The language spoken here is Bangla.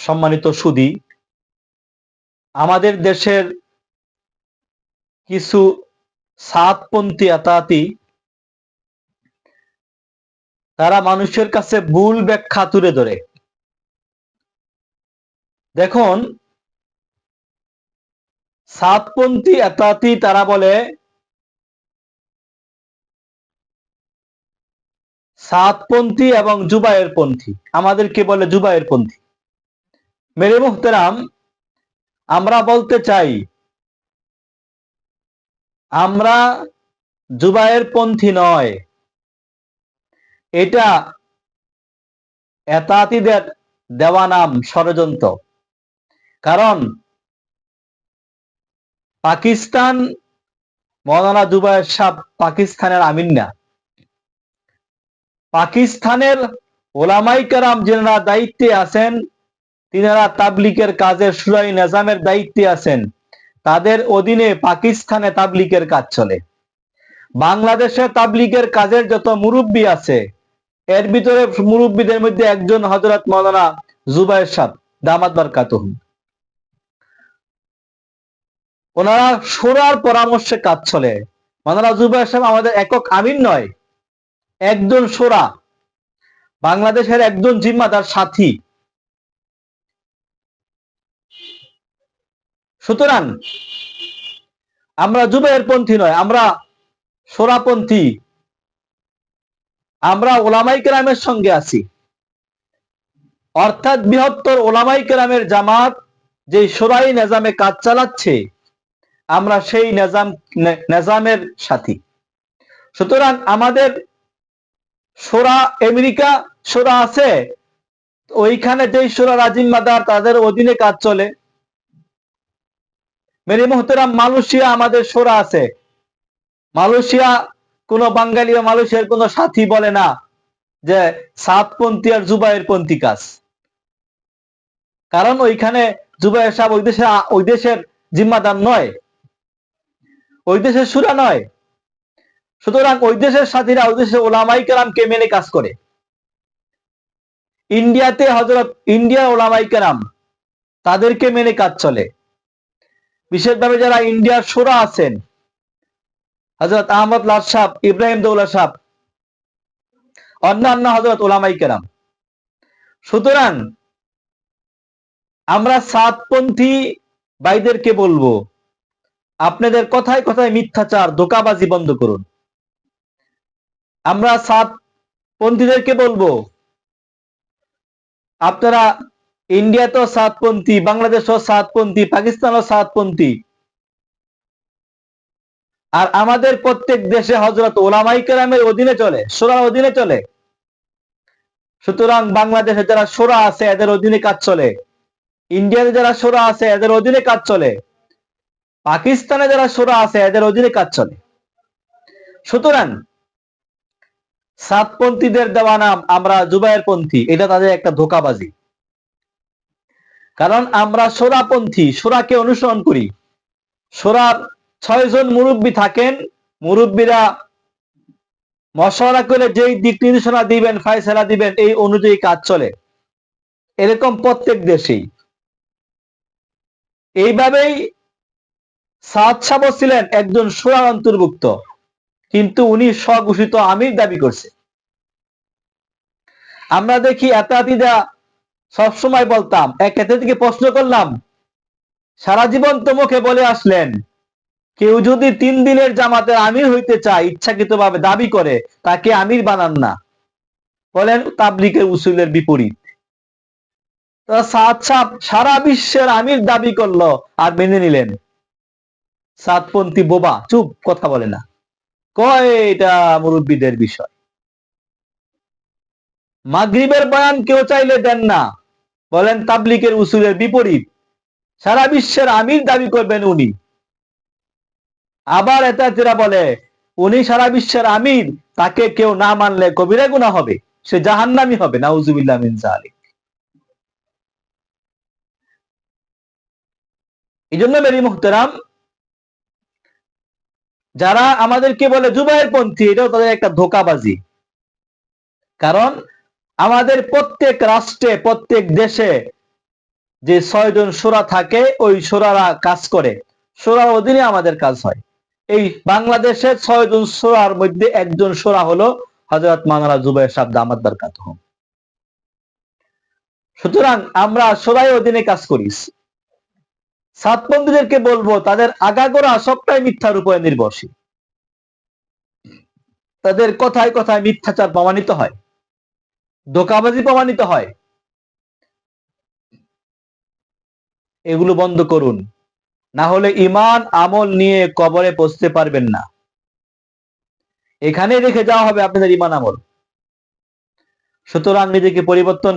সম্মানিত সুধী, আমাদের দেশের কিছু সাতপন্থী আতাতি তারা মানুষের কাছে ভুল ব্যাখ্যা তুলে ধরে। দেখুন, সাতপন্থী আতাতি তারা বলে সাতপন্থী এবং জুবায়ের পন্থী, আমাদেরকে বলে জুবায়ের পন্থী। মেরে মুহতারাম, আমরা বলতে চাই আমরা জুবায়ের পন্থী নয়, এটা এতাতিদের দেওয়া নাম, ষড়যন্ত্র। কারণ পাকিস্তান, মৌলানা জুবায়ের সাহেব পাকিস্তানের আমির না। পাকিস্তানের ওলামাই কেরাম যারা দায়িত্বে আছেন, তিনারা তাবলিগের কাজের শুরাই নিজামের দায়িত্বে আছেন, তাদের অধীনে পাকিস্তানে তাবলিগের কাজ চলে। বাংলাদেশে তাবলিগের কাজের যত মুরব্বী আছে, এর ভিতরে মুরব্বীদের মধ্যে একজন হযরত মাওলানা জুবায়ের সাহেব দামাত বারকাতুহু। ওনারা শোরার পরামর্শে কাজ চলে। মাওলানা জুবায়ের সাহেব আমাদের একক আমির নয়, একজন শোরা, বাংলাদেশের একজন জিম্মাদার সাথী। সুতরাং আমরা জুবায়ের পন্থী নয়, আমরা শোরাপন্থী। আমরা ওলামাই কেরামের সঙ্গে আছি, অর্থাৎ বৃহত্তর ওলামাই কেরামের জামাত যে শোরাই নিজামে কাজ চালাচ্ছে, আমরা সেই নিজামের সাথী। সুতরাং আমাদের শোরা, আমেরিকা শোরা আছে, ওইখানে যেই শোরা জিম্মাদার, তাদের অধীনে কাজ চলে। মেরে মোহতারাম, মালয়েশিয়া আমাদের শোরা আছে। মালয়েশিয়া কোন বাঙালি বা মালয়েশিয়ার কোন সাথী বলে না যে সাতপন্থী আর জুবায়ের পন্থী কাজ, কারণ ওইখানে জুবায়ের সাহেব ওই দেশের জিম্মাদার নয়, ওই দেশের শূরা নয়। সুতরাং ওই দেশের সাথীরা ওই দেশের ওলামাই কেরামকে মেনে কাজ করে। ইন্ডিয়াতে ইন্ডিয়ার ওলামাই কেরাম, তাদেরকে মেনে কাজ চলে। বিশেষভাবে যারা ইন্ডিয়ার শোরা আছেন, হযরত আহমদ লাট সাহেব, ইব্রাহিম দৌলা সাহেব, অন্যান্য হযরত ওলামাই কেরাম। সুতরাং আমরা সাতপন্থী ভাইদেরকে বলবো, আপনাদের কথায় কথায় মিথ্যাচার, ধোঁকাবাজি বন্ধ করুন। আমরা সাতপন্থীদেরকে বলবো, আপনারা ইন্ডিয়াতেও সাতপন্থী, বাংলাদেশও সাতপন্থী, পাকিস্তানও সাতপন্থী, আর আমাদের প্রত্যেক দেশে হযরত ওলামাই কেরামের অধীনে চলে, শোরার অধীনে চলে। সুতরাং বাংলাদেশে যারা শোরা আছে, এদের অধীনে কাজ চলে। ইন্ডিয়াতে যারা শোরা আছে, এদের অধীনে কাজ চলে। পাকিস্তানে যারা শোরা আছে, এদের অধীনে কাজ চলে। সুতরাং সাতপন্থীদের দেওয়া নাম আমরা জুবায়ের পন্থী, এটা তাদের একটা ধোঁকাবাজি। কারণ আমরা শোরাপন্থী, শোরাকে অনুসরণ করি। শোরার 6 জন মুরব্বী থাকেন, মুরব্বীরা মশওয়ারা করে যেই দিক নির্দেশনা দিবেন, ফয়সালা দিবেন, এই অনুযায়ী কাজ চলে। এরকম প্রত্যেক দেশেই। এইভাবেই সাদ সাহেব ছিলেন একজন শোরার অন্তর্ভুক্ত, কিন্তু উনি স্বঘোষিত আমির দাবি করছে। আমরা দেখি এতাতিরা সবসময় বলতাম, এক এতাতিকে প্রশ্ন করলাম, সারা জীবন তো মুখে বলে আসলেন, কেউ যদি 3 দিনের জামাতের আমির হইতে চায়, ইচ্ছাকৃতভাবে দাবি করে, তাকে আমির বানান না। বলেন তাবলিগের উসুলের বিপরীত। সাদ সাহেব সারা বিশ্বের আমির দাবি করলো আর মেনে নিলেন। সাতপন্থী বোবা, চুপ, কথা বলে না, কয় এটা মুরব্বীদের বিষয়। মাগরিবের বয়ান কেউ চাইলে দেন না, বলেন তাবলিগের উসুলের বিপরীত। সারা বিশ্বের আমির দাবি করবেন উনি। আবার এতাতিরা বলে উনি সারা বিশ্বের আমির, তাকে কেউ না মানলে কবিরা গুনাহ হবে, সে জাহান্নামী হবে, নাউজুবিল্লাহ মিন যালিক। এই জন্য মেরি মুহতারাম, যারা আমাদেরকে বলে জুবায়ের পন্থী, এটাও তাদের একটা ধোঁকাবাজি। কারণ আমাদের প্রত্যেক রাষ্ট্রে, প্রত্যেক দেশে যে 6 জন শূরা থাকে, ওই শূরারা কাজ করে, শূরার অধীনে আমাদের কাজ হয়। এই বাংলাদেশের 6 জন শূরার মধ্যে একজন শূরা হলো হযরত মাওলানা জুবায়ের সাহেব দামাত বারকাতুহু। সুতরাং আমরা শূরার অধীনে কাজ করি। সাতপন্থীদেরকে বলবো তাদের আগাগোড়া সবটাই মিথ্যার উপরে নির্ভরশীল। তাদের কথায় কথায় মিথ্যাচার প্রমাণিত হয়, ধোঁকাবাজি প্রমাণিত হয়। এগুলো বন্ধ করুন, না হলে ঈমান আমল নিয়ে কবরে পৌঁছতে পারবেন না। এখানে রেখে যাওয়া হবে আপনাদের ঈমান আমল। সুতরাং নিজেকে পরিবর্তন